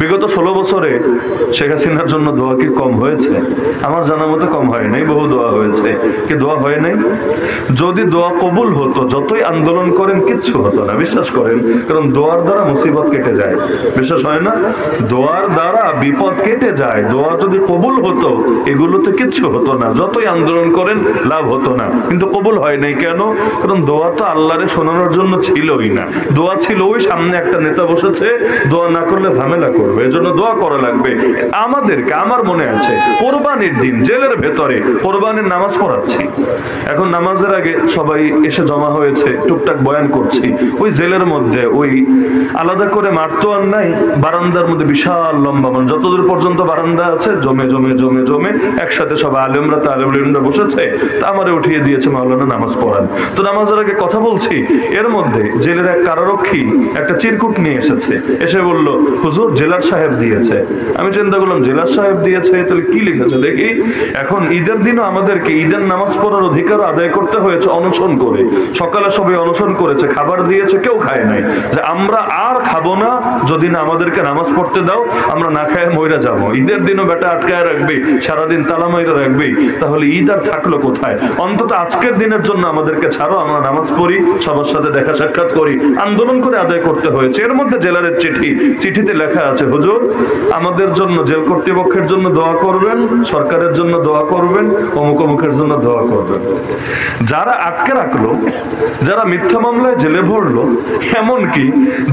বিগত 16 বছরে শেখ হাসিনার জন্য দোয়া কি কম হয়েছে? আমার জানা মতে কম হয় নাই, বহু দোয়া হয়েছে। কি দোয়া হয় নাই? যদি দোয়া কবুল হতো, যতই আন্দোলন করেন কিচ্ছু হতো না, বিশ্বাস করেন। কারণ দোয়ার দ্বারা মুসিবত কেটে যায়, বিশ্বাস হয় না? দোয়ার দ্বারা বিপদ কেটে যায়। দোয়া যদি কবুল হতো এগুলোতে কিচ্ছু হতো না, যতই আন্দোলন করেন লাভ হতো না। কিন্তু কবুল হয় নাই কেন? কারণ দোয়া তো আল্লাহরে শোনানোর জন্য ছিলই না। দোয়া ছিল ওই সামনে একটা নেতা বসেছে, দোয়া না করলে ঝামেলা করবে, এজন্য দোয়া করা লাগবে। আমাদেরকে, আমার মনে আছে কোরবানির দিন জেলের ভেতরে কোরবানির নামাজ পড়াচ্ছি। এখন নামাজের আগে সবাই এসে জমা হয়েছে, টুকটাক বয়ান করছি। ওই জেলের মধ্যে ওই আলাদা করে মাঠ তো আর নাই, বারান্দার মধ্যে বিশাল লম্বা, মানে যতদূর পর্যন্ত বারান্দা আছে জমে জমে জমে জমে একসাথে সব আলেমরা তালেমরা বসেছে। তা আমারে উঠিয়ে দিয়েছে, মাওলানা নামাজ পড়ান। তো নামাজের আগে কথা বলছি, এর মধ্যে জেলের এক কারারক্ষী একটা চিরকুট নিয়ে এসেছে, এসে বলল, হুজুর জেলার সাহেব দিয়েছে। আমি চিন্তা করলাম জেলার সাহেব দিয়েছে, তাহলে কি লিখেছে দেখি। এখন ঈদের দিনও আমাদেরকে ঈদের নামাজ পড়ার অধিকার আদায় করতে হয়েছে অনশন করে। সকালে সবাই অনশন করেছে, খাবার দিয়েছে, কেউ খায় নাই। যে আমরা আর খাবো না, যদি না আমাদেরকে নামাজ পড়তে দাও, আমরা না খায় মইরা যাবো। ঈদের দিনও বেটা আটকায় রাখবে, সারাদিন তালা মাইরা রাখবে, তাহলে ঈদ আর থাকলো কোথায়? অন্তত আজকের দিনের জন্য আমাদেরকে ছাড়ো, আমরা নামাজ পড়ি, সবার সাথে দেখা সাক্ষাৎ করি। আন্দোলন করে আদায় করতে হয়েছে। এর মধ্যে জেলারের চিঠিতে লেখা আছে, হুজুর আমাদের জন্য, জেল কর্তৃপক্ষের জন্য দোয়া করবেন, সরকারের জন্য দোয়া করবেন, অমুক অমুকের জন্য দোয়া করবেন। যারা আটকে রাখলো, যারা মিথ্যা মামলায় জেলে ভরলো, এমনকি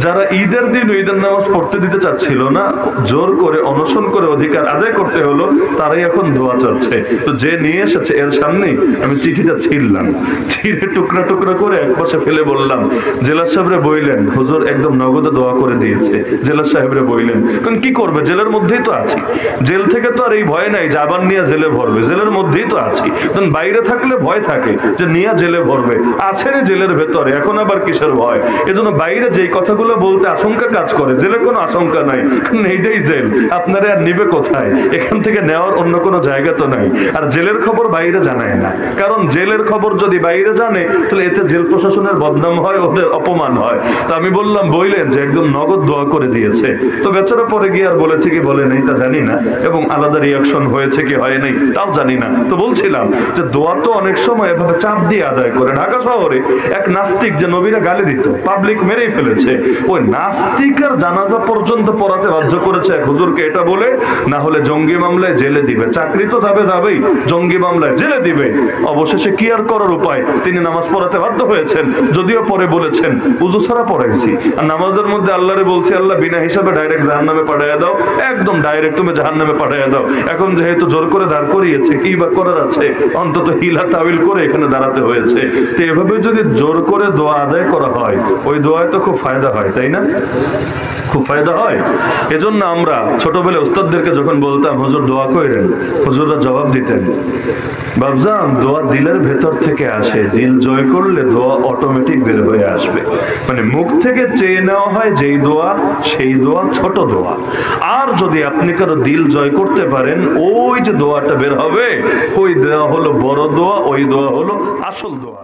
যারা ঈদের দিন ঈদের নামাজ পড়তে দিতে চাচ্ছিল না, জোর করে অনশন করে অধিকার আদায় করতে হলো, তারাই এখন দোয়া চাচ্ছে। তো যে নিয়ে এসেছে এর সামনে আমি চিঠিটা ছিঁড়লাম, ছিঁড়ে টুকরা টুকরা করে একপাশে ফেলে বললাম, জেলা সাহেবরে বইলেন, হুজুর একদম নগদে দোয়া করে দিয়েছে। জেলা সাহেবরে বইলেন, কারণ কি করবে, জেলের মধ্যেই তো আছি। জেল থেকে তো আর এই ভয় নাই যে আবার নিয়ে জেলে ভরবে, জেলের মধ্যেই তো আছি। তখন বাইরে থাকলে ভয় থাকে যে নিয়ে জেলে ভরবে, আছেন জেলের ভেতরে, এখন আবার কিসের ভয়? এজন্য বাইরে যেই কথাগুলো বলতে আশঙ্কা কাজ করে, জেলে কোনো আশঙ্কা নাই, কারণ এইটাই জেল। আপনারা আর নিবে কোথায়? এখান থেকে নেওয়ার অন্য কোনো জায়গা তো নাই। আর জেলের খবর বাইরে জানায় না, কারণ জেলের খবর যদি বাইরে জানে তাহলে এতে জেল প্রশাসনের বদনাম হয়, ওদের অপমান হয়। তো আমি বললাম, বইলেন যে একদম নগদ দোয়া করে দিয়েছে। তো বেচারা পরে গিয়ে আর বলেছে কি বলে নাই তা জানি না, এবং আলাদা রিয়াকশন হয়েছে কি হয় নাই তাও জানি না। তো বলছিলাম যে দোয়া তো অনেক সময় এভাবে চাপ দিয়ে আদায় করে। ঢাকা শহরে এক নাস্তিক যে নবীরা গালি দিত, পাবলিক মেরেই ফেলেছে, ওই নাস্তিকের জানাজা পর্যন্ত পড়াতে বাধ্য করেছে এক হুজুরকে, এটা বলে না হলে জঙ্গি মামলায় জেলে দিবে। চাকরি তো যাবেই, জঙ্গি মামলায় জেলে দিবে। অবশেষে কি আর করার উপায়, তিনি নামাজ পড়াতে বাধ্য হয়েছেন। যদিও পরে বলেছেন উযু ছাড়া পড়াইছি, আর নামাজের মধ্যে আল্লাহরে বলছি, আল্লাহ বিনা হিসাবে ডাইরেক্ট জাহান্নামে পাঠাইয়া দাও, একদম ডাইরেক্ট তুমি জাহান্নামে পাঠাইয়া দাও। এখন যেহেতু জোর করে দাঁড় করিয়েছে, কি বা করার আছে, অন্তত হিলা তাবিল করে এখানে দাঁড়াতে হয়েছে। তো এভাবে যদি জোর করে দোয়া আদায় করা হয়, ওই দোয়ায় তো খুব ফায়দা হয়, তাই না? খুব ফায়দা হয়। এজন্য আমরা ছোটবেলায় উস্তাদদেরকে যখন বলতাম, হুজুর দোয়া কইরেন, হুজুররা জবাব দিতেন, বাবজান দোয়া দিলের ভেতর থেকে আসে, দিল জয় করলে দোয়া অটোমেটিক বের হয়ে আসবে। মানে মুখ থেকে চেয়ে নেওয়া হয় যেই দোয়া, সেই দোয়া ছোট দোয়া। আর যদি আপনি কারো দিল জয় করতে পারেন, ওই যে দোয়াটা বের হবে, ওই দোয়া হলো বড় দোয়া, ওই দোয়া হলো আসল দোয়া।